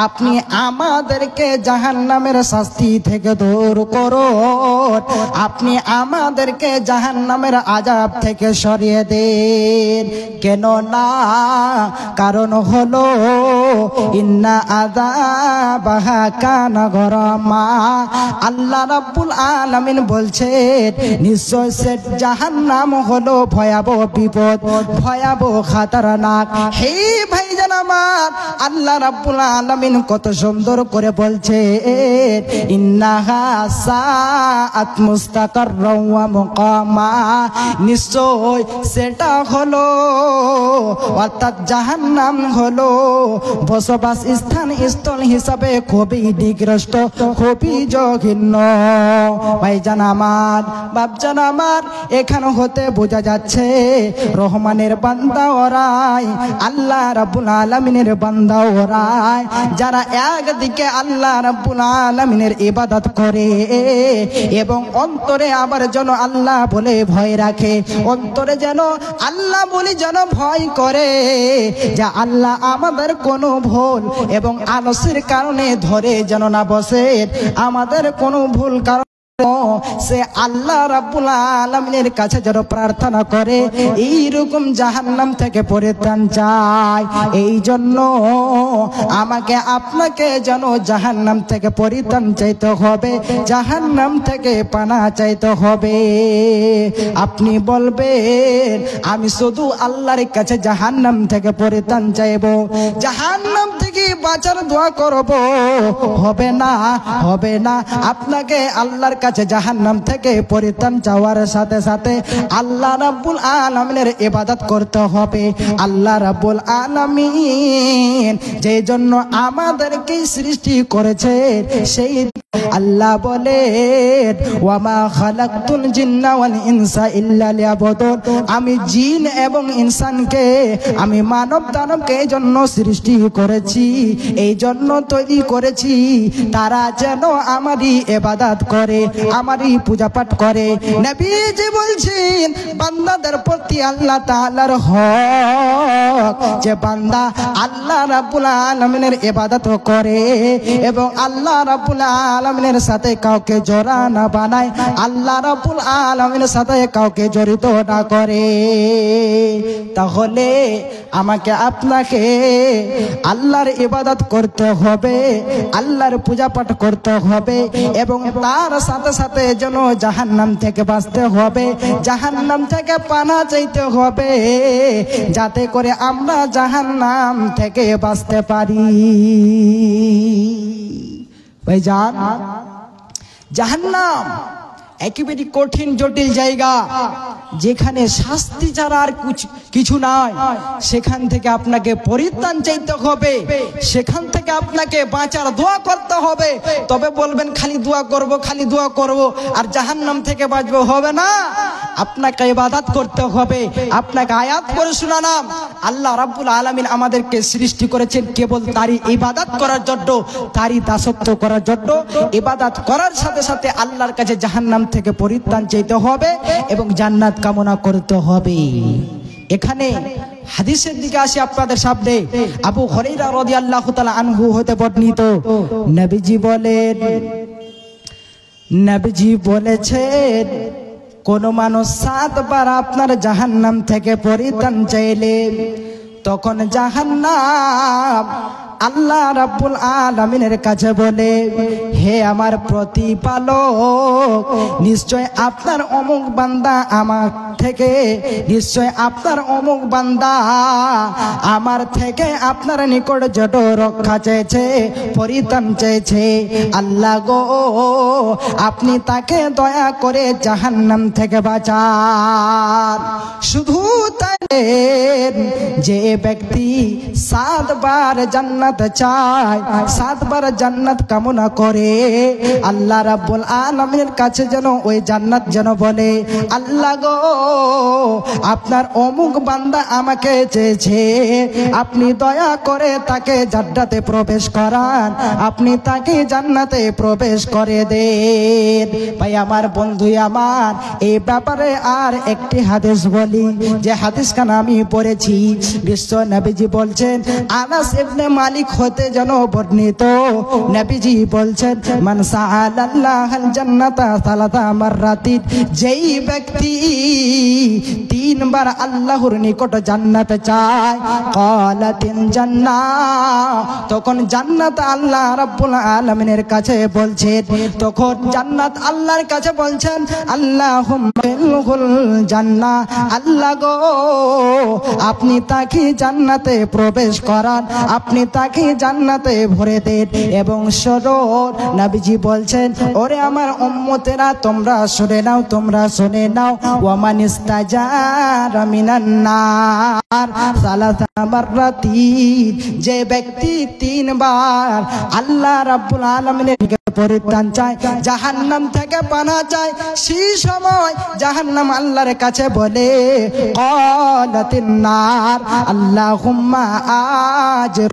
আপনি আমাদেরকে জাহান্নামের শাস্তি থেকে দূর করুন, আপনি আমাদেরকে জাহান্নামের আযাব থেকে সরিয়ে দেন। কেন না, কারণ হলো ইন্না আযাবাহা কানা গরামা। আল্লাহ রাব্বুল আলামিন বলছেন নিশ্চয় সে জাহান্নাম হলো ভয়াবহ বিপদ, ভয়াবহ খাতারনাক। হে ভাইজান আমার, আল্লাহ রাব্বুল আলামিন কত সুন্দর করে বলছে ইন্নাহা সাআত মুস্তাকাররা ওয়া মুকামা। নিশ্চয় সেটা হলো অর্থাৎ জাহান্নাম হলো বসবাস স্থান স্থল হিসাবে খুবই নিকৃষ্ট, খুবই জঘন্য। ভাইজান আমার, বাপজান আমার, এখানে হতে বোঝা যাচ্ছে রহমানের বান্দা ওরাই, আল্লাহ রাব্বুল আলামিনের বান্দা ওরাই যারা একদিকে আল্লাহ রাব্বুল আলামিনের ইবাদত করে এবং অন্তরে আবার যেন আল্লাহ বলে ভয় রাখে, অন্তরে যেন আল্লাহ বলে যেন ভয় করে যে আল্লাহ আমাদের কোনো ভুল এবং আলসের কারণে ধরে যেন না বসে, আমাদের কোনো ভুল কারণ সে আল্লাহ রাব্বুল আলামিনের কাছে যেন প্রার্থনা করে, এইরকম জাহান্নাম থেকে পরিত্রাণ চায়। এই জন্য আমাকে আপনাকে যেন জাহান্নাম থেকে পরিত্রাণ চাইতে হবে, জাহান্নাম থেকে পানা চাইতে হবে। আপনি বলবেন আমি শুধু আল্লাহর কাছে জাহান্নাম থেকে পরিত্রাণ চাইব, জাহান্নাম থেকে বাঁচার দোয়া করব, হবে না, হবে না। আপনাকে আল্লাহর কাছে জাহান্নাম থেকে পরিত্রাণ চাওয়ার সাথে সাথে আল্লাহ রাব্বুল আলামিনের ইবাদত করতে হবে। আল্লাহ রাব্বুল আলামিন যে জন্য আমাদেরকে সৃষ্টি করেছে, সেই আল্লাহ বলেন ওয়ামা খালাকতুল জিন্না ওয়াল ইনসা ইল্লা লিয়াবুদুন। আমি জিন এবং ইনসানকে, আমি মানব দানবকে এই জন্য সৃষ্টি করেছি, এই জন্য তৈরি করেছি তারা যেন আমারই ইবাদত করে, আমারই পূজা পাঠ করে। নবীজি বলছেন বান্দাদের প্রতি আল্লাহ তাআলার হক যে বান্দা আল্লাহ রাব্বুল আলামিনের ইবাদত করে এবং আল্লাহ রাব্বুল আলামিনের সাথে কাউকে জোড়া না বানায়, আল্লাহ রাব্বুল আলামিনের সাথে কাউকে জড়িত না করে। তাহলে আমাকে আপনাকে আল্লাহর ইবাদত করতে হবে, আল্লাহর পূজা পাঠ করতে হবে এবং তার সাথে সাথে যেন জাহান্নাম থেকে বাঁচতে হবে, জাহান্নাম থেকে পানা চাইতে হবে, যাতে করে আমরা জাহান্নাম থেকে বাঁচতে পারি। ভাইজান, জাহান্নাম একেবারে কঠিন জটিল জায়গা, যেখানে শাস্তি ছাড়া আর কিছু নাই। সেখান থেকে আপনাকে পরিত্রাণ চাইতে হবে, সেখান থেকে আপনাকে বাঁচার দোয়া করতে হবে। তবে বলবেন খালি দোয়া করব, খালি দোয়া করব আর জাহান্নাম থেকে বাঁচবো, হবে না। আপনাকে ইবাদত করতে হবে। আপনাকে আয়াত করে শোনালাম, আল্লাহ রাব্বুল আলামিন আমাদেরকে সৃষ্টি করেছেন কেবল তারই ইবাদত করার জন্য, তারই দাসত্ব করার জন্য। ইবাদত করার সাথে সাথে আল্লাহর কাছে জাহান্নাম থেকে পরিত্রাণ চাইতে হবে এবং জান্নাত কামনা করতে হবে। এখানে হাদিসের দিকে আসি আপনাদের সামনে। আবু হুরায়রা রাদিয়াল্লাহু তাআলা আনহু হতে বর্ণিত, নবীজি বলেছেন কোন মানুষ 7 বার আপনার জাহান্নাম থেকে পরিত্রাণ চাইলে তখন জাহান্নাম আল্লাহ রাব্বুল আলামিনের কাছে বলে, হে আমার প্রতিপালক, নিশ্চয় আপনার অমুক বান্দা আমার থেকে, নিশ্চয় আপনার অমুক বান্দা আমার থেকে আপনার নিকট যত রক্ষা চেয়েছে, পরিত্রাণ চেয়েছে, আল্লাহ গো আপনি তাকে দয়া করে জাহান্নাম থেকে বাঁচান। শুধু তাই যে ব্যক্তি 7 বার জান্নাত চায়, 7 বার জান্নাত কামনা করে, আল্লাহ রাব্বুল আলামিনের কাছে যেন ওই জান্নাত যেন বলে, আল্লাহ গো আপনার অমুক বান্দা আমাকে চেয়েছে, আপনি দয়া করে তাকে জান্নাতে প্রবেশ করান, আপনি তাকে জান্নাতে প্রবেশ করে দেন। ভাই আমার, বন্ধু আমার, এই ব্যাপারে আর একটি হাদিস বলি, যে হাদিসখানা আমি পড়েছি। বিশ্ব নবীজি বলছেন, আনাস ইবনে মালিক মালিক হতে যেন বর্ণিত নবীজি বলছেন মান সাআলাল্লাহাল জান্নাতা সালাতা মাররাতিন, যেই ব্যক্তি তিনবার আল্লাহর নিকট জান্নাত চায় ক্বালাতিন জান্নাহ, তখন জান্নাত আল্লাহ রাব্বুল আলামিনের কাছে বলছেন, তখন জান্নাত আল্লাহর কাছে বলছেন আল্লাহুম্মা ইলহুল জান্নাহ, আল্লাহ গো আপনি তাকে জান্নাতে প্রবেশ করান, আপনি তাকে জান্নাতে ভরে দেন। এবং শোনো নবীজি বলছেন ওরে আমার উম্মতেরা তোমরা শুনে নাও, তোমরা শুনে নাও, ওয়া মান ইস্তাজারা মিনান নার সালাসা মাররাতিন, যে ব্যক্তি তিনবার আল্লাহ রাব্বুল আলামিনের পরিত্রাণ চায়, জাহান্নাম থেকে পানা চায়, সেই সময় জাহান্নাম আল্লাহর কাছে বলে ক্বালাতিন নার আল্লাহুম্মা আজির,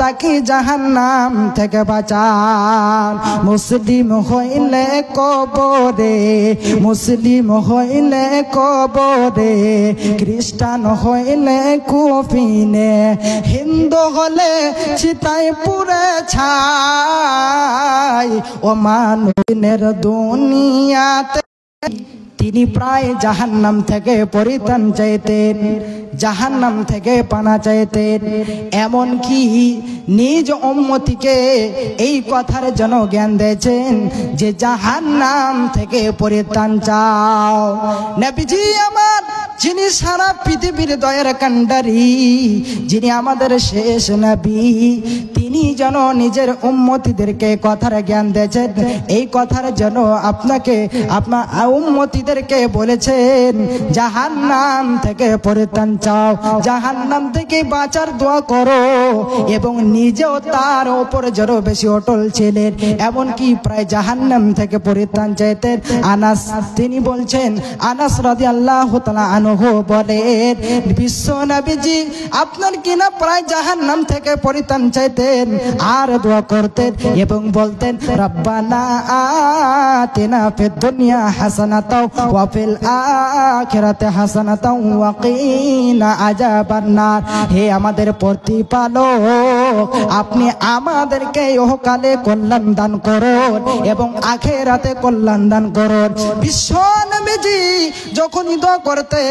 তাকে জাহান্নাম থেকে বাঁচান। মুসলিম হইলে কবরে, মুসলিম হইলে কবরে, খ্রিস্টান হইলে কুফিনে, হিন্দু হলে চিতায় পুরে ছাই, ও মানুষের দুনিয়াতে তিনি প্রায় জাহান্নাম থেকে পরিত্রাণ চাইতেন, জাহান্নাম থেকে পানা চাইতেন। এমন কি নিজ উম্মতিকে এই কথার জন্য জ্ঞান দিয়েছেন যে জাহান্নাম থেকে পরিত্রাণ চাও। নবীজি আমার যিনি সারা পৃথিবীর দয়ার কান্ডারি, যিনি আমাদের শেষ নবী, তিনি যেন নিজের উম্মতিদেরকে কথার জ্ঞান দিয়েছেন, এই কথার জন্য আপনাকে আপনার উম্মতিদেরকে বলেছেন জাহান্নাম থেকে পরিত্রাণ চাও, জাহান্নাম থেকে বাঁচার দোয়া করো, এবং নিজেও তার উপর যেন বেশি অটল ছিলেন, এমনকি প্রায় জাহান্নাম থেকে পরিত্রাণ চাইতেন। আনাস তিনি বলছেন, আনাস রাদিয়াল্লাহু তাআলা আনহু বলেন বিশ্ব নবীজি আপনার কিনা প্রায় জাহান্নাম থেকে পরিত্রাণ চাইতেন আর দোয়া করতেন এবং বলতেন রব্বানা আতিনা ফিদ দুনিয়া হাসানাতাও ওয়া ফিল আখিরাতি হাসানাতাও ওয়া কিনা আযাবান নার, হে আমাদের প্রতিপালক আপনি আমাদেরকে ইহকালে কল্যাণ দান করুন এবং আখিরাতে কল্যাণ দান করুন। বিশ্ব নবীজি যখন দোয়া করতেন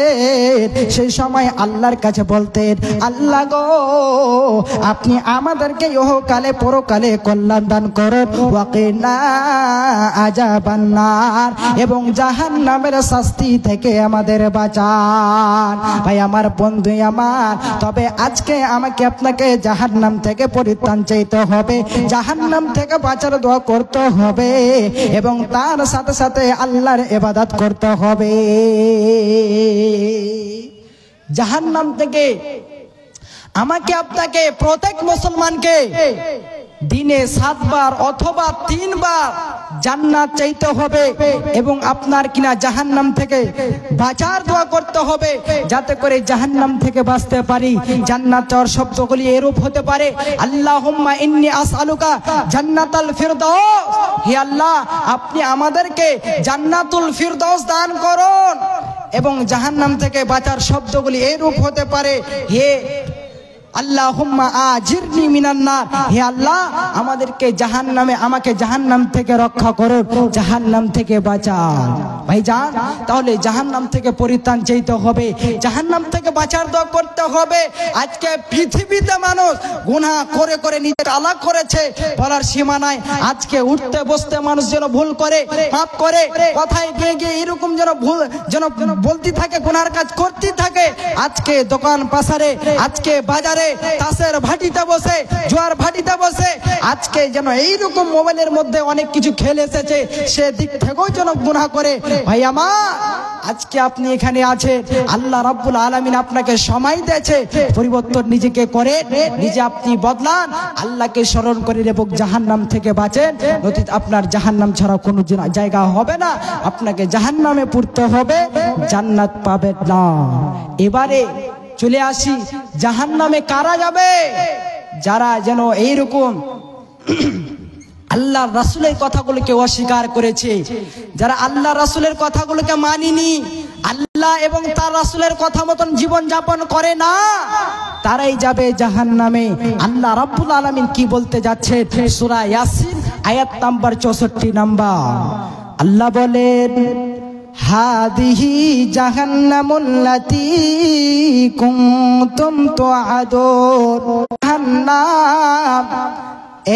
সেই সময় আল্লাহর কাছে বলতেন আল্লাহ গো আপনি আমাদেরকে ইহকালে পরকালে কল্যাণ দান করুন, ওয়া কিনা আযাবান নার, এবং জাহান্নামের শাস্তি থেকে আমাদের বাঁচান। ভাই আমার বন্ধু আমার, তবে আজকে আমাকে আপনাকে জাহান্নাম থেকে পরিত্রাণ চাইতে হবে, জাহান্নাম থেকে বাঁচার দোয়া করতে হবে এবং তার সাথে সাথে আল্লাহর ইবাদত করতে হবে। জাহান্নাম থেকে আমাকে আপনাকে প্রত্যেক মুসলমানকে দিনে 7 বার অথবা 3 বার জান্নাত চাইতে হবে এবং আপনার কিনা জাহান্নাম থেকে বাঁচার দোয়া করতে হবে যাতে করে জাহান্নাম থেকে বাঁচতে পারি। জান্নাত চাওয়ার শব্দগুলি এরূপ হতে পারে আল্লাহুম্মা ইন্নী আসআলুকা জান্নাতাল ফিরদাউস, হে আল্লাহ আপনি আমাদেরকে জান্নাতুল ফিরদাউস দান করুন। এবং জাহান্নাম থেকে বাঁচার শব্দগুলি এরূপ হতে পারে হে আল্লাহুম্মা আজিরনি মিনান নার, হে আল্লাহ আমাদেরকে জাহান্নামে আমাকে জাহান্নাম থেকে রক্ষা করুন, জাহান্নাম থেকে বাঁচান। ভাইজান তাহলে জাহান্নাম থেকে পরিত্রাণ চাইতে হবে, জাহান্নাম থেকে বাঁচার দোয়া করতে হবে। আজকে পৃথিবীতে মানুষ গুনাহ করে করে নিজের আলাদা করেছে বলার সীমা নাই। আজকে উঠতে বসতে মানুষ যেন ভুল করে, পাপ করে, কথায় গিয়ে গিয়ে এরকম যেন ভুল যেন বলতে থাকে, গুনার কাজ করতে থাকে। আজকে দোকান পাশারে, আজকে বাজারে তাসের ভাটিতে বসে, জোয়ার ভাটিতে বসে, আজকে যেন এইরকম মোবাইলের মধ্যে অনেক কিছু খেলে এসেছে, সে দিক থেকেও যেন গুনাহ করে। ভাই আমার আজকে আপনি এখানে আছেন, আল্লাহ রাব্বুল আলামিন আপনাকে সময় দিয়েছে, পরিবর্তন নিজেকে করে নিজে আপনি বদলান, আল্লাহকে স্মরণ করেন এবং জাহান্নাম থেকে বাঁচেন। নতুবা আপনার জাহান্নাম ছাড়া কোনো জায়গা হবে না, আপনাকে জাহান্নামে পড়তে হবে, জান্নাত পাবেন না। এবারে চলে আসি জাহান্নামে কারা যাবে? যারা যেন এইরকম আল্লাহ রাসূলের কথাগুলোকে অস্বীকার করেছে, যারা আল্লাহ রাসূলের কথাগুলোকে মানেনি, আল্লাহ এবং তার রাসূলের কথা মতন জীবন যাপন করে না, তারাই যাবে জাহান্নামে। আল্লাহ রাব্বুল আলামিন কি বলতে যাচ্ছে সূরা ইয়াসিন আয়াত নাম্বার 64 নাম্বার। আল্লাহ বলেন, হাদিহি জাহান্নামুল্লাতী কুনতুম তুআদুন, জাহান্নাম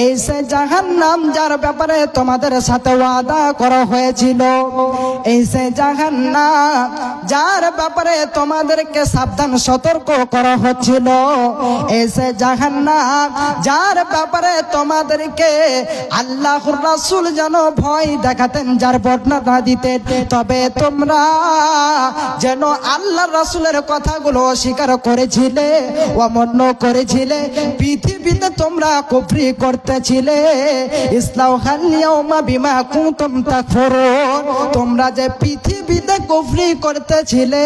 এই সে জাহান্নাম যার ব্যাপারে তোমাদের সাথে ওয়াদা করা হয়েছিল, এই সে জাহান্নাম যার ব্যাপারে তোমাদেরকে সাবধান সতর্ক করা হচ্ছিল, এই সে জাহান্নাম যার ব্যাপারে তোমাদেরকে আল্লাহর রাসূল যেন ভয় দেখাতেন, যার বর্ণনা দিতেন, তবে তোমরা যেন আল্লাহর রাসূলের কথাগুলো অস্বীকার করেছিলে, অমান্য করেছিলে, পৃথিবীতে তোমরা কুফরি করতেছিলে। ইসলাউহাল ইয়াউমা বিমা কুনতুম তাকফুরুন, তোমরা যে পৃথিবীতে কুফরি করতেছিলে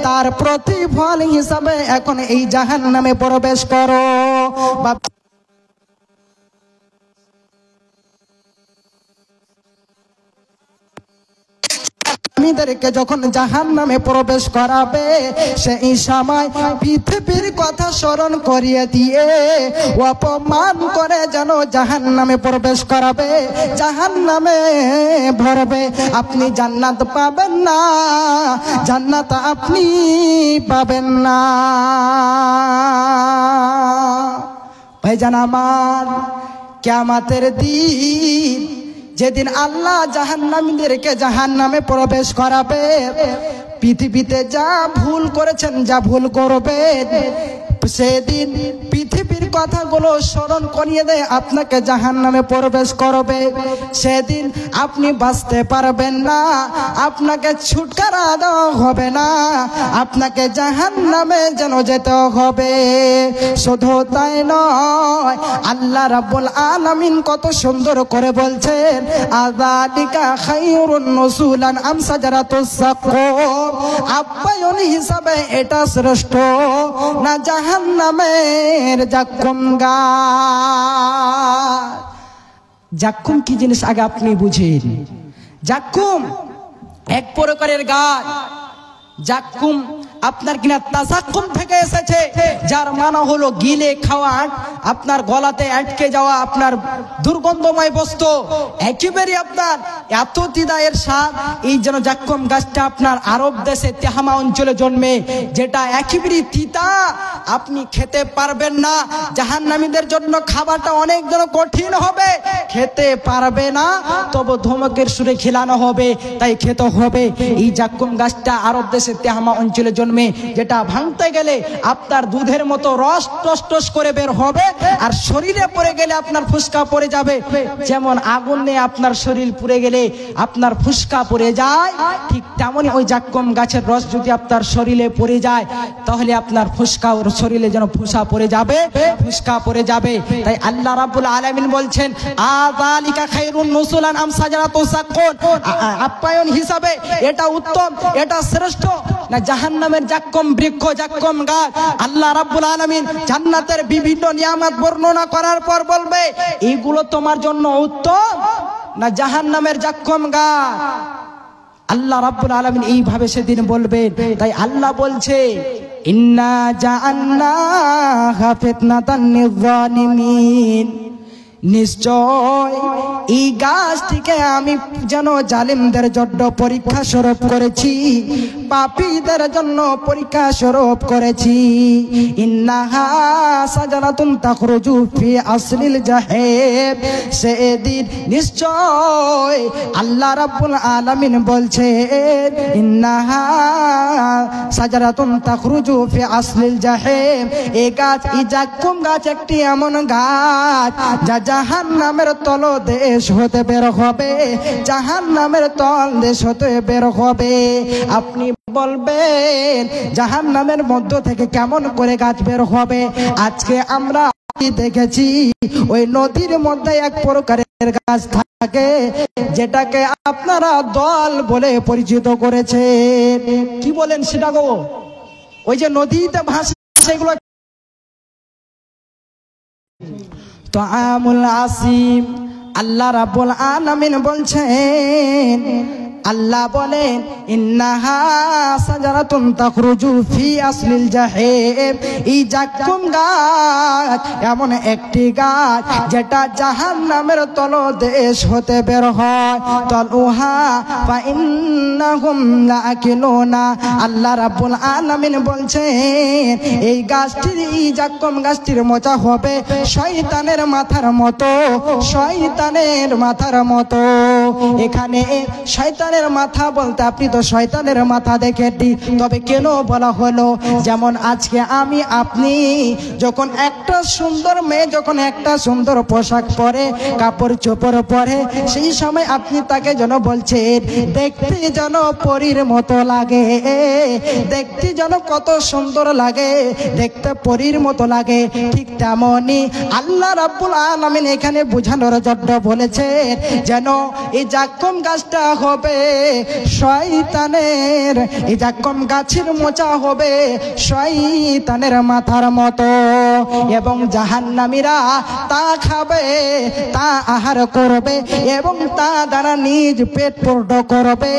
তার প্রতিফল হিসাবে এখন এই জাহান্নামে প্রবেশ করো। আমিদেরকে যখন জাহান্নামে প্রবেশ করাবে সেই সময় পৃথিবীর কথা স্মরণ করিয়ে দিয়ে অপমান করে যেন জাহান্নামে প্রবেশ করাবে, জাহান্নামে ভরবে। আপনি জান্নাত পাবেন না, জান্নাত আপনি পাবেন না। ভাইজান আমার, কিয়ামতের দিন যেদিন আল্লাহ জাহান্নামীদেরকে জাহান্নামে প্রবেশ করাবে, পৃথিবীতে যা ভুল করেছেন, যা ভুল করবেন, সেদিন পৃথিবীর কথাগুলো স্মরণ করিয়ে দেয় আপনাকে জাহান্নামে প্রবেশ করবে। সেদিন আপনি বাঁচতে পারবেন না, আপনাকে ছুটকারা দেওয়া হবে না, আপনাকে জাহান্নামে যেন যেতে হবে। শুধু তাই নয়, আল্লাহ রাব্বুল আলামিন কত সুন্দর করে বলছেন, আযালিকা খায়রুন নুসুলান আম সাজারাতুস সাকুম, আপ্যায়ন হিসাবে এটা শ্রেষ্ঠ না জাহান্নামের জাক্কুম গাছ। জাক্কুম কি জিনিস আগে আপনি বুঝেন। জাক্কুম এক প্রকারের গাছ। জাক্কুম আপনার কিনা তাজাক্কুম থেকে এসেছে, যার মানে হলো গিলে খাওয়া, আপনার গলাতে আটকে যাওয়া আপনার দুর্গন্ধময় বস্তু, একেবারে আপনার এত তিতা এর স্বাদ। এই যেন জাক্কুম গাছটা আপনার আরব দেশে তেহামা অঞ্চলে জন্মে, যেটা একেবারে তিতা, আপনি খেতে পারবেন না। জাহান্নামীদের জন্য খাবারটা অনেক যেন কঠিন হবে, খেতে পারবে না, তবে ধমকের সুরে খিলানো হবে, তাই খেতে হবে। এই জাক্কুম গাছটা আরব দেশে তেহামা অঞ্চলে জন্মে, যেটা ভাঙতে গেলে আপনার দুধের মতো রস টস টস করে বের হবে, আর শরীরে পড়ে গেলে আপনার ফুসকা পড়ে যাবে। যেমন আগুন নিয়ে আপনার শরীর পুড়ে গেলে আপনার ফুসকা পড়ে যায়, ঠিক তেমনই ওই জাক্কুম গাছের রস যদি আপনার শরীরে পড়ে যায়, তাহলে আপনার ফুসকা ওর শরীরে যেন ফুসা পড়ে যাবে, ফুসকা পড়ে যাবে। তাই আল্লাহ রাব্বুল আলামিন বলছেন, আযালিকা খায়রুন নুসুলান আম সাজারাতুস সাকুন, আপ্যায়ন হিসাবে এটা উত্তম, এটা শ্রেষ্ঠ না জাহান্নামের জাক্কুম বৃক্ষ, জাক্কুম গাছ। আল্লাহ রাব্বুল আলামিন জান্নাতের বিভিন্ন নিয়ামত বর্ণনা করার পর বলবে, এইগুলো তোমার জন্য উত্তম না জাহান্নামের জাক্কুম গাছ। আল্লাহ রাব্বুল আলামিন এইভাবে সেদিন বলবেন। তাই আল্লাহ বলছে, ইন্না জাআলনাহা ফিতনাতান লিয-যালিমিন, নিশ্চয় এই গাছটিকে আমি যেন জালিমদের জন্য পরীক্ষা স্বরূপ করেছি, পাপীদের জন্য পরীক্ষা স্বরূপ করেছি। ইন্নাহা সাজারাতুন তাখরুজু ফি আসলিল জাহিম, সেদিন নিশ্চয় আল্লাহ রাব্বুল আলামিন বলছে, ইন্নাহা সাজারাতুন তাখরুজু ফি আসলিল জাহিম, এই গাছ, এই জাক্কুম গাছ একটি এমন গাছ যা জাহান্নামের তলদেশ হতে বের হবে, জাহান্নামের তলদেশ হতে বের হবে। আপনি বলবেন জাহান্নামের মধ্য থেকে কেমন করে গাছ বের হবে? আজকে আমরা দেখেছি ওই নদীর মধ্যে এক প্রকারের গাছ থাকে, যেটাকে আপনারা দল বলে পরিচিত করেছে। কি বলেন সেটা গো? ওই যে নদীতে ভাসে সেগুলো তাআমুল আসিম। আল্লাহ রাব্বুল আলামিন বলছেন, আল্লাহ বলেন ইন্নাহা সাজারাতুন তাখরুজু ফি আসলিল জাহিম, এই জাক্কুম গাছ এমন একটি গাছ যেটা জাহান্নামের তলদেশ হতে বের হয়। তলুহা ফা ইন্নাহুম লাআকিলুনা, আল্লাহ রাব্বুল আলামিন বলছেন এই গাছটির, এই জাক্কুম গাছটির মোচা হবে শয়তানের মাথার মতো, শয়তানের মাথার মতো। এখানে শয়তানের মাথা বলতে আপনি তো শয়তানের মাথা দেখেছি, তবে কেন বলা হলো? যেমন আজকে আমি আপনি যখন একটা সুন্দর মেয়ে যখন একটা সুন্দর পোশাক পরে, কাপড় চোপড় পরে, সেই সময় আপনি তাকে যেন বলছেন দেখতে যেন পরীর মতো লাগে, দেখতে যেন কত সুন্দর লাগে, দেখতে পরীর মতো লাগে। ঠিক তেমনই আল্লাহ রাব্বুল আলামিন এখানে বোঝানোর জন্য বলেছেন যেন এই জাক্কুম গাছটা হবে শয়তানের, এই জাক্কুম গাছের মোচা হবে শয়তানের মাথার মতো, এবং জাহান্নামীরা তা খাবে, তা আহার করবে এবং তা দ্বারা নিজ পেট পূর্ণ করবে,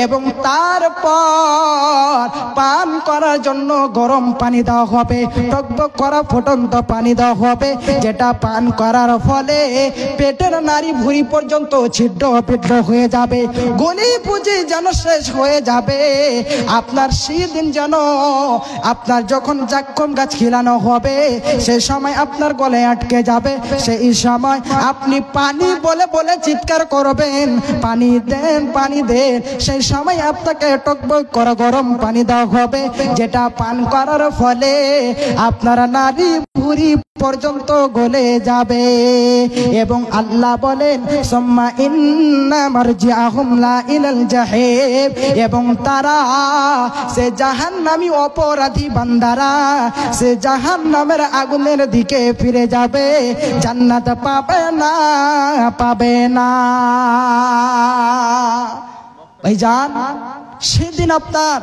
এবং তারপর পান করার জন্য গরম পানি দেওয়া হবে, টকবক করা ফুটন্ত পানি দেওয়া হবে, যেটা পান করার ফলে পেটের নাড়ি ভুঁড়ি পর্যন্ত ছিদ্র বিদ্র হয়ে যাবে, গলি পুঁজি যেন শেষ হয়ে যাবে। আপনার সেদিন যেন আপনার যখন জাক্কুম গাছ খিলানো হবে সেই সময় আপনার গলে আটকে যাবে, সেই সময় আপনি পানি বলে বলে চিৎকার করবেন পানি দেন পানি দেন, সেই সময় আপনাকে টকবক করা গরম পানি দেওয়া হবে, যেটা পান করার ফলে আপনার নারী ভুঁড়ি পর্যন্ত গলে যাবে। এবং আল্লাহ বলেন সুম্মা ইন্না মারজিআহুম লা ইলাল জাহিম, এবং তারা সে জাহান্নামী অপরাধী বান্দারা সে জাহান্নামের আগুনের দিকে ফিরে যাবে, জান্নাত পাবে না, পাবে না। ভাইজান সেদিন আপনার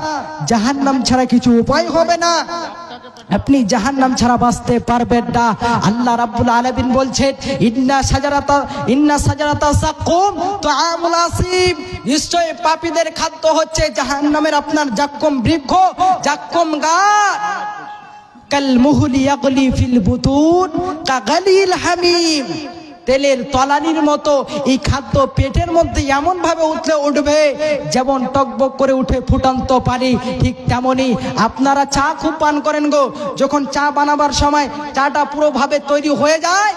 জাহান্নাম ছাড়া কিছু উপায় হবে না, আপনি জাহান্নাম ছাড়া বাঁচতে পারবেন না। আল্লাহ রাব্বুল আলামিন বলছেন ইন্না সাজারাতা সাকুম তুআমুল আসিম, নিশ্চয় পাপীদের খাদ্য হচ্ছে জাহান্নামের আপনার জাক্কুম বৃক্ষ, জাক্কুম গাছ। কাল মুহলি ইয়াগলি ফিল বুতুন কাগালিল হামিম, তেলের তলানির মতো এই খাদ্য পেটের মধ্যে এমন ভাবে উঠলে উঠবে যেমন টকবক করে উঠে ফুটন্ত পানি। ঠিক তেমনি আপনারা চা খুব পান করেন গো, যখন চা বানাবার সময় চাটা পুরো ভাবে তৈরি হয়ে যায়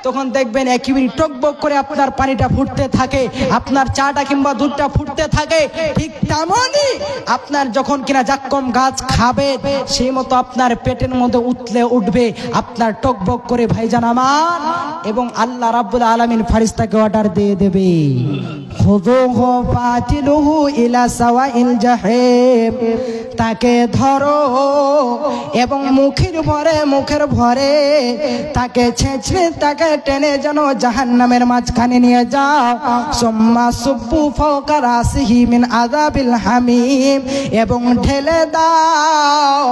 তখন দেখবেন একেবারে টকবক করে আপনার পানিটা ফুটতে থাকে, আপনার চাটা কিংবা দুধটা ফুটতে থাকে। ঠিক তেমনি আপনার যখন কিনা জাক্কুম গাছ খাবে সেই মতো আপনার পেটের মধ্যে উতলে উঠবে আপনার টকবক করে ভাইজান আমার। এবং আল্লাহ রাব্বুল আলামিন ফেরেশতাকে অর্ডার দিয়ে দেবে খুযুহু ফাতিলুহু ইলা সাওয়াইল জাহিম, তাকে ধরো এবং মুখের ভরে তাকে ছেঁচড়ে তাকে টেনে যেন জাহান্নামের মাঝখানে নিয়ে যাও। সুম্মা সুব্বু ফাওকা রাসিহি মিন আযাবিল হামিম, এবং ঢেলে দাও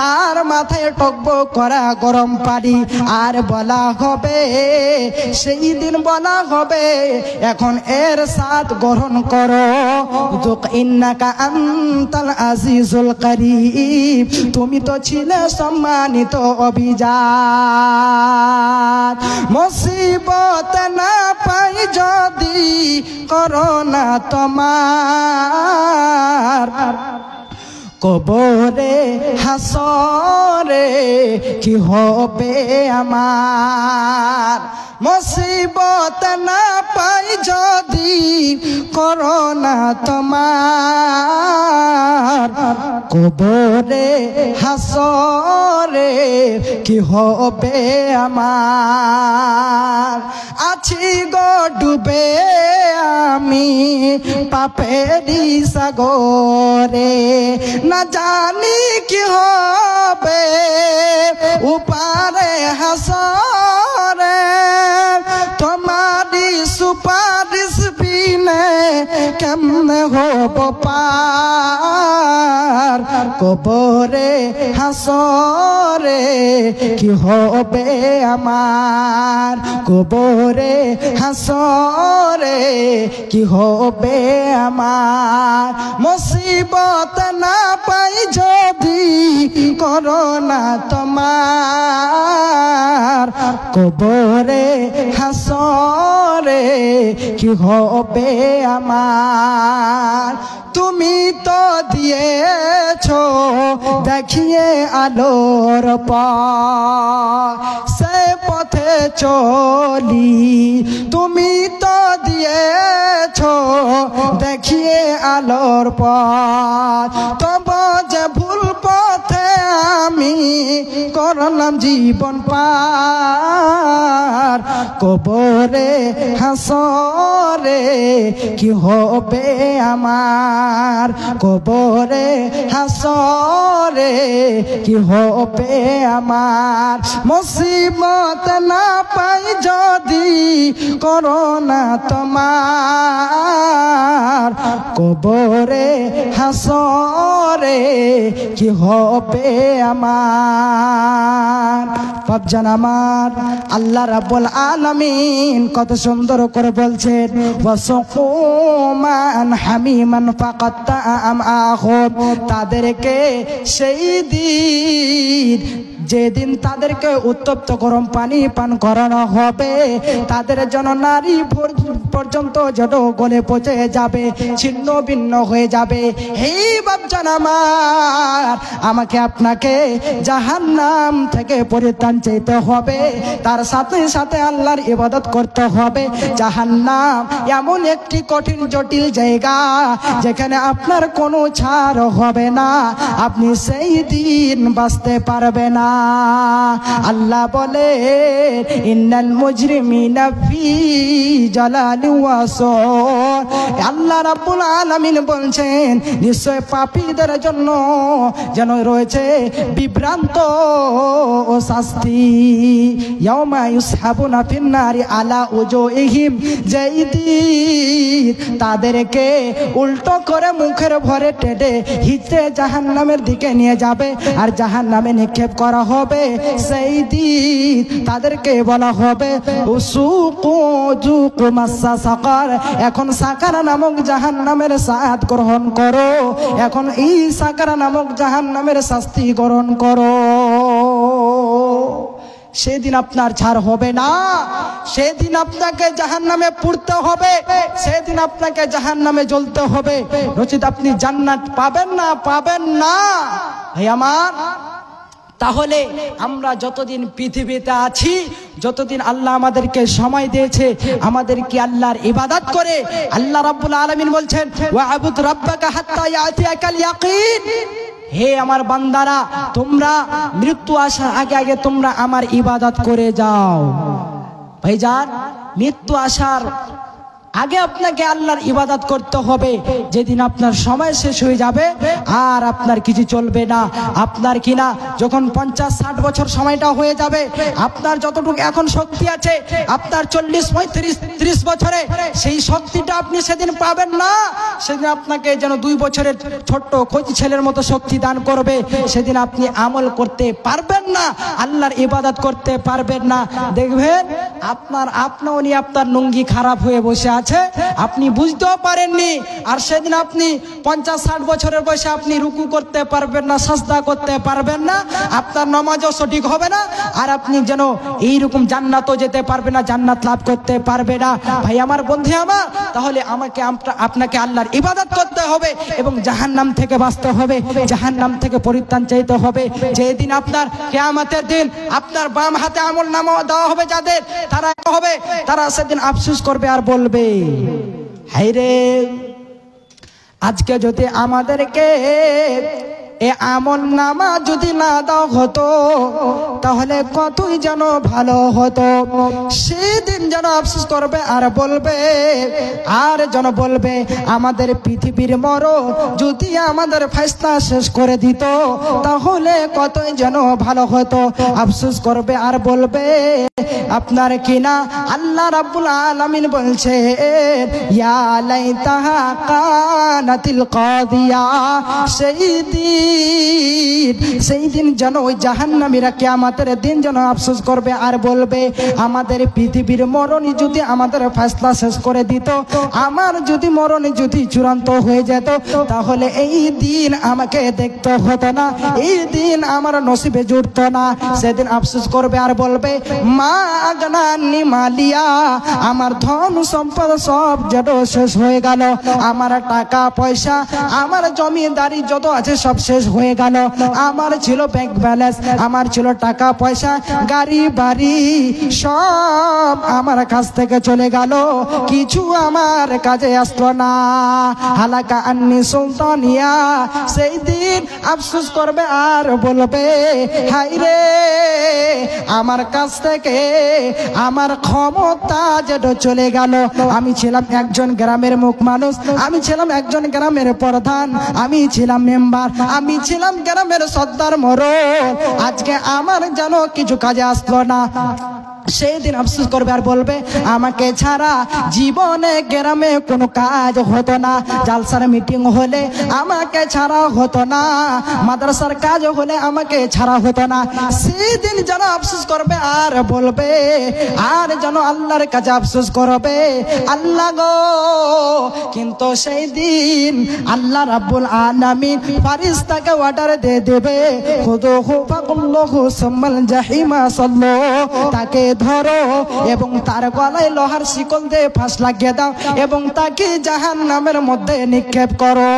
তার মাথায় টকবক করা গরম পানি। আর বলা হবে সেই দিন বলা হবে এখন এর স্বাদ গ্রহণ করো, যুক ইন্নাকা আনতাল আজিজুল কারীম, তুমি তো ছিলে সম্মানিত অভিজাত। মুসিবত না পাই যদি করোনা তোমার, কবরে হাসরে কি হবে আমার। মুসিবত না পাই যদি করোনা তোমার, কবরে হাসরে কি হবে আমার। আছি গো ডুবে আমি পাপেরি সাগরে, না জানি কি হবে উপারে হাসরে। তোমারি সুপারিশ বিনে কেমনে হব পার, কবরে হাসরে কি হবে আমার, কবরে হাসরে কি হবে আমার। মুসিবত না পাই যদি করোনা তোমার, কবরে হাসরে কি হবে আমার। তুমি তো দিয়েছো দেখিয়ে আলোর পথ, সে পথে চলি। তুমি তো দিয়েছো দেখিয়ে আলোর পথ, তবে যে ভুল পথে আমি করলাম জীবন পার, কবরে হাসরে কি হবে আমার, কবরে হাসরে কি হবে আমার। মুসিবত না পাই যদি করোনা তোমার, কবরে হাসরে কি হবে আমার। বাপজান আমার, আল্লাহ রাব্বুল আলামিন কত সুন্দর করে বলছেন, ওয়াসকুমান হামিমান ফাকাত্তা আমআহুম, তাদেরকে সেই দিন যেদিন তাদেরকে উত্তপ্ত গরম পানি পান করানো হবে, তাদের যেন নারী পর্যন্ত যেন গলে পচে যাবে, ছিন্ন ভিন্ন হয়ে যাবে। হে বাপজান আমার, আমাকে আপনাকে জাহান্নাম থেকে পরিত্রাণ চাইতে হবে, তার সাথে সাথে আল্লাহর ইবাদত করতে হবে। জাহান্নাম এমন একটি কঠিন জটিল জায়গা যেখানে আপনার কোনো ছাড় হবে না, আপনি সেই দিন বাঁচতে পারবে না। আল্লাহ বলে, ইন্নাল মুজরিমিনা ফি জালালি ওয়া সুর। আল্লাহ রাব্বুল আলামিন বলছেন, নিশ্চয় পাপীদের জন্য যেন রয়েছে বিভ্রান্ত ও শাস্তি। ইয়াউমা ইউসহাবুনা ফিন নারি আলা উজুহিম, যেদিন তাদেরকে উল্টো করে মুখের ভরে টেনে হিচড়ে জাহান্নামের দিকে নিয়ে যাবে আর জাহান্নামে নিক্ষেপ করা হবে। সেই দিন তাদেরকে বলা হবে, উসুকু যুকু মাসা সাকার, এখন সাকার নামক জাহান্নামের স্বাদ গ্রহণ করো, এখন এই সাকার নামক জাহান্নামের শাস্তি গ্রহণ করো। সেদিন আপনার ছাড় হবে না, সেদিন আপনাকে জাহান্নামে পুড়তে হবে, সেদিন আপনাকে জাহান্নামে জ্বলতে হবে, নচিত আপনি জান্নাত পাবেন না, পাবেন না। ভাই আমার, তাহলে আমরা যতদিন পৃথিবীতে আছি, যতদিন আল্লাহ আমাদেরকে সময় দিয়েছে, আমাদের কি আল্লাহর ইবাদত করে। আল্লাহ রাব্বুল আলামিন বলছেন, ওয়া'বুদ রাব্বাকা হাত্তা ইয়াতিয়াকাল ইয়াকিন। হে আমার বান্দারা, তোমরা মৃত্যু আসার আগে আগে তোমরা আমার ইবাদত করে যাও। ভাইজান, মৃত্যু আসার আগে আপনাকে আল্লাহর ইবাদত করতে হবে। যেদিন আপনার সময় শেষ হয়ে যাবে আর আপনার কিছু চলবে না, আপনার কিনা যখন 50-60 বছর সময়টা হয়ে যাবে, আপনার যতটুকু এখন শক্তি আছে, আপনার 40-35-30 বছরে সেই শক্তিটা আপনি সেদিন পাবেন না। সেদিন আপনাকে যেন 2 বছরের ছোট্ট কচি ছেলের মতো শক্তি দান করবে। সেদিন আপনি আমল করতে পারবেন না, আল্লাহর ইবাদত করতে পারবেন না। দেখবেন আপনাও নিয়ে আপনার লুঙ্গি খারাপ হয়ে বসে আছে, আপনি বুঝতেও পারেননি। আর সেদিন আপনি 50-60 বছরের বয়সে আপনি রুকু করতে পারবেন না, সাজদা করতে পারবেন না, আপনার নামাজও সঠিক হবে না, আর আপনি যেন এইরকম জান্নাতও যেতে পারবে না, জান্নাত লাভ করতে পারবে না। ভাই আমার, বন্ধু আমার, তাহলে আপনাকে আল্লাহর ইবাদত করতে হবে এবং জাহান্নাম থেকে বাঁচতে হবে, জাহান্নাম থেকে পরিত্রাণ চাইতে হবে। যেদিন আপনার কিয়ামতের দিন আপনার বাম হাতে আমলনামা দেওয়া হবে যাদের, তারা সেদিন আফসোস করবে আর বলবে, হায়রে, আজকে যদি আমাদেরকে এ আমলনামা যদি না দাও হতো তাহলে কতই যেন ভালো হতো। সেদিন যেন আফসোস করবে আর বলবে, আমাদের পৃথিবীর মরণ যদি আমাদের ফয়সালা শেষ করে দিত তাহলে কতই যেন ভালো হতো। আফসোস করবে আর বলবে। আপনার কিনা আল্লাহ রাব্বুল আলামিন বলছে, ইয়া লাইতাহা কানাতিল কাদিয়া, সেই দিন সেই দিন যেন ওই জাহান্নামীরা কিয়ামতের দিন যেন আফসোস করবে আর বলবে, আমাদের পৃথিবীর মরণই যদি আমাদের ফয়সালা শেষ করে দিত, আমার যদি মরণই যদি চূড়ান্ত হয়ে যেত, তাহলে এই দিন আমাকে দেখতে হতো না, এই দিন আমার নসিবে জুটতো না। সেদিন আফসোস করবে আর বলবে, মা আগনানি মালিয়া, আমার ধন সম্পদ সব যেন শেষ হয়ে গেল, আমার টাকা পয়সা আমার জমিদারি যত আছে সব শেষ হয়ে গেল, আমার ছিল ব্যাংক ব্যালেন্স, আমার ছিল টাকা পয়সা গাড়ি বাড়ি সব আমার কাছ থেকে চলে গেল, কিছু আমার কাজে আসলো না। হালাকা আন্নি সুলতানিয়া, সেই দিন আফসোস করবে আর বলবে, হায় রে আমার কাছ থেকে আমার ক্ষমতা যেটা চলে গেল। আমি ছিলাম একজন গ্রামের মুখ মানুষ, আমি ছিলাম একজন গ্রামের প্রধান, আমি ছিলাম মেম্বার, আমি ছিলাম গ্রামের সর্দার মোড়ল, আজকে আমার যেন কিছু কাজে আসলো না। সেই দিন আফসোস করবে আর বলবে, আমাকে ছাড়া জীবনে গ্রামে কোনো কাজ হতো না, জালসার মিটিং হলে আমাকে ছাড়া হতো না, মাদ্রাসার কাজ হলে আমাকে ছাড়া হতো না। সেই দিন যেন আফসোস করবে আর বলবে, আর যেন আল্লাহর কাছে আফসোস করবে, আল্লাহ গো, কিন্তু সেই দিন আল্লাহ রাব্বুল আলামিন ফারিস্তাকে অর্ডার দিয়ে দেবে, খুদুহু ফাকুল্লাহু সুম্মাল জাহিমা সাল্লু, তাকে ধরো এবং তার গলায় লোহার শিকল দিয়ে ফাঁস লাগিয়ে দাও এবং তাকে জাহান্নামের মধ্যে নিক্ষেপ করো।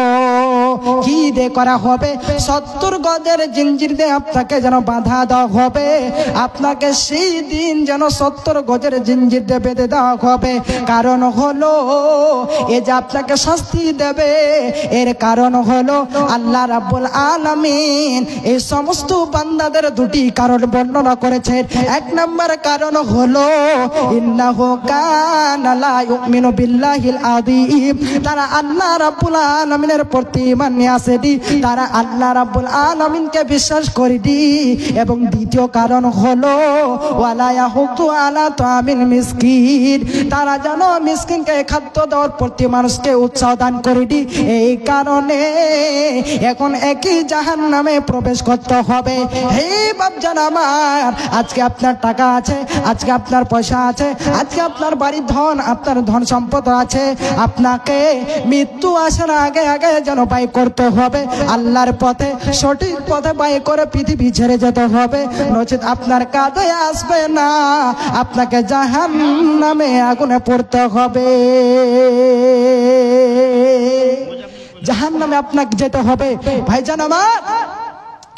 কি দিয়ে করা হবে? 70 গজের জিঞ্জির দিয়ে আপনাকে যেন বাধা দেওয়া হবে, আপনাকে সেই দিন যেন 70 গজের জিঞ্জির দিয়ে বেঁধে দেওয়া হবে। কারণ হলো এ যে আপনাকে শাস্তি দেবে, এর কারণ হলো আল্লাহ রাব্বুল আলামিন এই সমস্ত বান্দাদের দুটি কারণ বর্ণনা করেছেন। এক নম্বর কারণ হলো ইন্নাহু কানা লা ইউমিনু বিল্লাহিল আযীম, তারা আল্লাহ রাব্বুল আলামিনের প্রতি ঈমান নিয়ে আসেনি, তারা আল্লাহ রাব্বুল আলামিনকে বিশ্বাস করেনি। এবং দ্বিতীয় কারণ হলো ওয়ালা ইয়াহুদু আলা তামিল মিসকিন, তারা যেন মিসকিনকে খাদ্য দেওয়ার প্রতি মানুষকে উৎসাহ দান করেনি। এই কারণে এখন একই জাহান্নামে প্রবেশ করতে হবে। হে বাপজান আমার, আজকে আপনার টাকা আছে, আজকে আপনার পয়সা আছে, আজকে আপনার বাড়ির ধন, আপনার ধন সম্পদ আছে, আপনাকে মৃত্যু আসার আগে আগে যেন ব্যয় করতে হবে আল্লাহর পথে, সঠিক পথে ব্যয় করে পৃথিবী ছেড়ে যেতে হবে, নচেত আপনার কাজে আসবে না, আপনাকে জাহান্নামে আগুনে পড়তে হবে, জাহান্নামে আপনাকে যেতে হবে। ভাইজান আমার,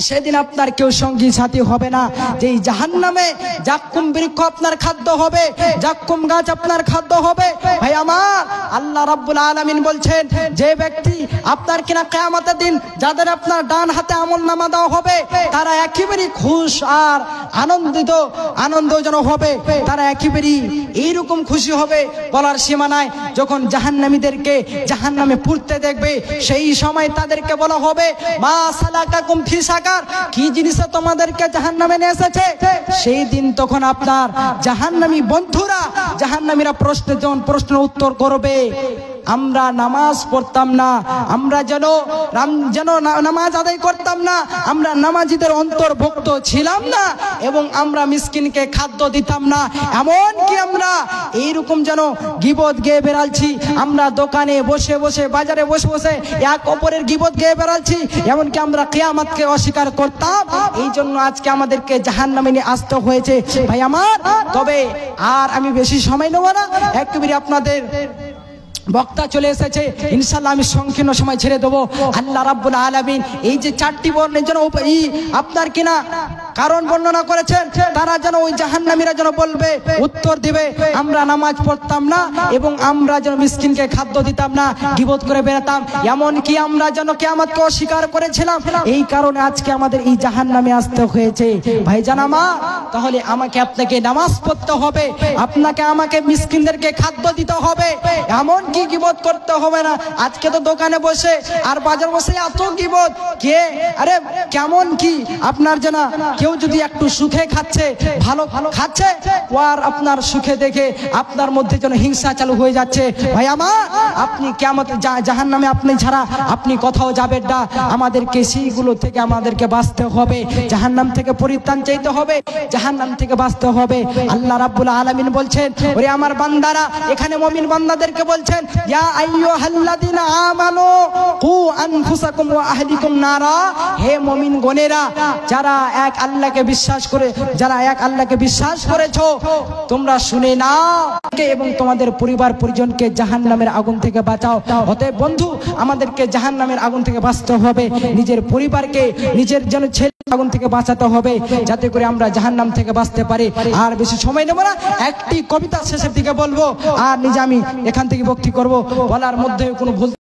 সেদিন আপনার কেউ সঙ্গী সাথী হবে না। যেই জাহান্নামে জাক্কুম বৃক্ষ আপনার খাদ্য হবে, জাক্কুম গাছ আপনার খাদ্য হবে। ভাই আমার, আল্লাহ রাব্বুল আলামিন বলছেন, যে ব্যক্তি আপনার কিনা কিয়ামতের দিন যাদের আপনার ডান হাতে আমলনামা দেওয়া হবে, তারা একেবারে খুশ আর আনন্দজনক হবে, তারা একেবারে এইরকম খুশি হবে বলার সীমা নাই। যখন জাহান্নামীদেরকে জাহান্নামে পুড়তে দেখবে, সেই সময় তাদেরকে বলা হবে, মা সালাকাকুম ফি সাকার, কি জিনিসে তোমাদেরকে জাহান্নামে নিয়ে এসেছে। সেই দিন তখন আপনার জাহান্নামী বন্ধুরা, জাহান্নামীরা প্রশ্নের উত্তর করবে, আমরা নামাজ পড়তাম না, আমরা যেন নামাজ আদায় করতাম না, আমরা নামাজিদের অন্তর্ভুক্ত ছিলাম না, এবং আমরা মিসকিনকে খাদ্য দিতাম না, এমনকি আমরা এইরকম যেন গীবত গেয়ে বেড়াচ্ছি, আমরা দোকানে বসে বসে, বাজারে বসে বসে এক অপরের গীবত গেয়ে বেড়াচ্ছি, এমনকি আমরা কিয়ামতকে অস্বীকার করতাম। এই জন্য আজকে আমাদেরকে জাহান্নামে নিয়ে আসতে হয়েছে। ভাই আমার, তবে আর আমি বেশি সময় নেব না, একেবারে আপনাদের বক্তা চলে এসেছে, ইনশাআল্লাহ আমি সংকীর্ণ সময় ছেড়ে দেবো। আল্লাহ রাব্বুল আলামিন এই যে 4টি বর্ণের জন্য আপনার কিনা কারণ বর্ণনা করেছেন, তারা যেন ওই জাহান্নামীরা যেন বলবে, উত্তর দিবে, আমরা নামাজ পড়তাম না এবং আমরা যেন মিসকিনকে খাদ্য দিতাম না, গীবত করে বেড়াতাম, এমনকি আমরা যেন কিয়ামতকে অস্বীকার করেছিলাম। এই কারণে আজকে আমাদের এই জাহান্নামে আসতে হয়েছে। ভাইজান আমার, তাহলে আমাকে আপনাকে নামাজ পড়তে হবে, আপনাকে আমাকে মিসকিনদেরকে খাদ্য দিতে হবে, এমন কি গীবত করতে হবে না। আজকে তো দোকানে বসে আর বাজার বসে এত গীবত, কে আরে কেমন কি আপনার জানা, কেউ যদি একটু সুখে খাচ্ছে, ভালো ভালো খাচ্ছে, আর আপনার সুখে দেখে আপনার মধ্যে যেন হিংসা চালু হয়ে যাচ্ছে। ভাই আমার, আপনি কিয়ামত জাহান্নামে আপনি ছাড়া আপনি কোথাও যাবেন না। আমাদেরকে সেইগুলো থেকে আমাদেরকে বাঁচতে হবে, জাহান্নাম থেকে পরিত্রাণ চাইতে হবে, জাহান্নাম থেকে বাঁচতে হবে। আল্লাহ রাব্বুল আলামিন বলছেন, ওরে আমার বান্দারা, এখানে মুমিন বান্দাদেরকে বলছেন, ইয়া আইয়ুহাল্লাযিনা আমানু কু আনফুসাকুম ওয়া আহলিকুম নারা। হে মুমিন গণেরা, যারা এক আল্লাহকে বিশ্বাস করে, যারা এক আল্লাহকে বিশ্বাস করেছো, তোমরা শুনে নাও এবং তোমাদের পরিবার পরিজনকে জাহান্নামের আগুন থেকে বাঁচাও। অতএব বন্ধু, আমাদেরকে জাহান্নামের আগুন থেকে বাঁচতে হবে, নিজের পরিবারকে, নিজের যেন ছেলে আগুন থেকে বাঁচাতে হবে, যাতে করে আমরা জাহান্নাম থেকে বাঁচতে পারি। আর বেশি সময় নেব না, একটি কবিতা শেষের দিকে বলবো, আর নিজে আমি এখান থেকে বক্তব্য করব। বলার মধ্যে কোনো ভুল